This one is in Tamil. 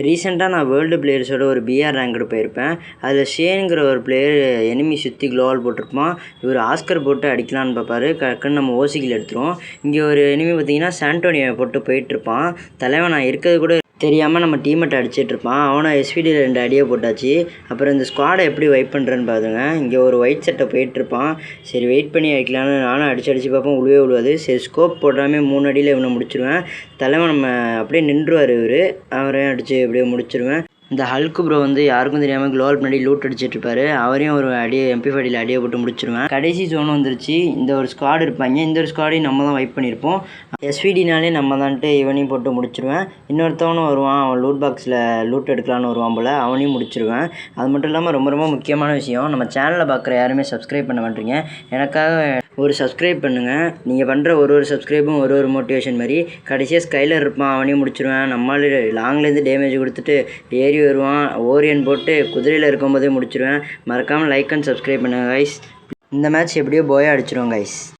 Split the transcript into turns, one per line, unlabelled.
ரீசெண்டாக நான் வேர்ல்டு பிளேயர்ஸோட ஒரு பிஆர் ரேங்க்டு போயிருப்பேன். அதில் ஷேனுங்கிற ஒரு பிளேயர் எனிமி சுற்றி க்ளோவால் போட்டிருப்பான். இவர் ஆஸ்கர் போட்டு அடிக்கலான்னு பார்ப்பாரு. டக்குன்னு நம்ம ஓசிக்கில் எடுத்துருவோம். இங்கே ஒரு எனிமி பார்த்தீங்கன்னா சாண்டோனியோ போட்டு போயிட்டுருப்பான். தலைவன் நான் இருக்கிறது கூட தெரியாமல் நம்ம டீமெட்டை அடிச்சிட்ருப்பான். அவனை எஸ்விடியில் 2 அடியை போட்டாச்சு. அப்புறம் இந்த ஸ்குவாடை எப்படி வைப் பண்ணுறேன்னு பாருங்க. இங்கே ஒரு ஒயிட் சட்டை போயிட்டுருப்பான். சரி வெயிட் பண்ணி அடிக்கலான்னு நானும் அடிச்சு பார்ப்போம். விழுவாது. சரி ஸ்கோப் போடாமல் 3 அடியில் இவனை முடிச்சிடுவேன். தலைவன் நம்ம அப்படியே நின்றுவார். அவரையும் அடித்து அப்படியே முடிச்சிடுவேன். இந்த ஹல்க்கு ப்ரோ வந்து யாருக்கும் தெரியாமல் க்ளோவால் பண்ணி லூட் அடிச்சிட்ருப்பாரு. அவரையும் ஒரு அடியை MP40 அடியை போட்டு முடிச்சிடுவேன். கடைசி ஜோன் வந்துருச்சு. இந்த ஒரு ஸ்குவாட் இருப்பாங்க. இந்த ஒரு ஸ்குவாடையும் நம்ம தான் வைப் பண்ணியிருப்போம். எஸ்விடினாலே நம்ம தான்ட்டு இவனையும் போட்டு முடிச்சிடுவேன். இன்னொருத்தவனும் வருவான். அவன் லூட் பாக்ஸில் லூட் எடுக்கலான்னு வருவான் போல். அவனையும் முடிச்சிடுவேன். அது மட்டும் இல்லாமல் ரொம்ப முக்கியமான விஷயம், நம்ம சேனலில் பார்க்குற யாருமே சப்ஸ்கிரைப் பண்ண மாட்டீங்க. எனக்காக ஒரு சப்ஸ்கிரைப் பண்ணுங்கள். நீங்கள் பண்ணுற ஒரு சப்ஸ்கிரைபும் ஒரு மோட்டிவேஷன் மாதிரி. கடைசியாக ஸ்கைலர் இருப்பான். அவனையும் முடிச்சிடுவேன். நம்மளால் லாங்லேருந்து டேமேஜ் கொடுத்துட்டு ஏறி வருவான். ஓரியன் போட்டு குதிரையில் இருக்கும்போதே முடிச்சிடுவேன். மறக்காமல் லைக் அண்ட் சப்ஸ்கிரைப் பண்ணுங்கள் கைஸ். இந்த மேட்ச் எப்படியோ போயா அடிச்சிடுவோம் கைஸ்.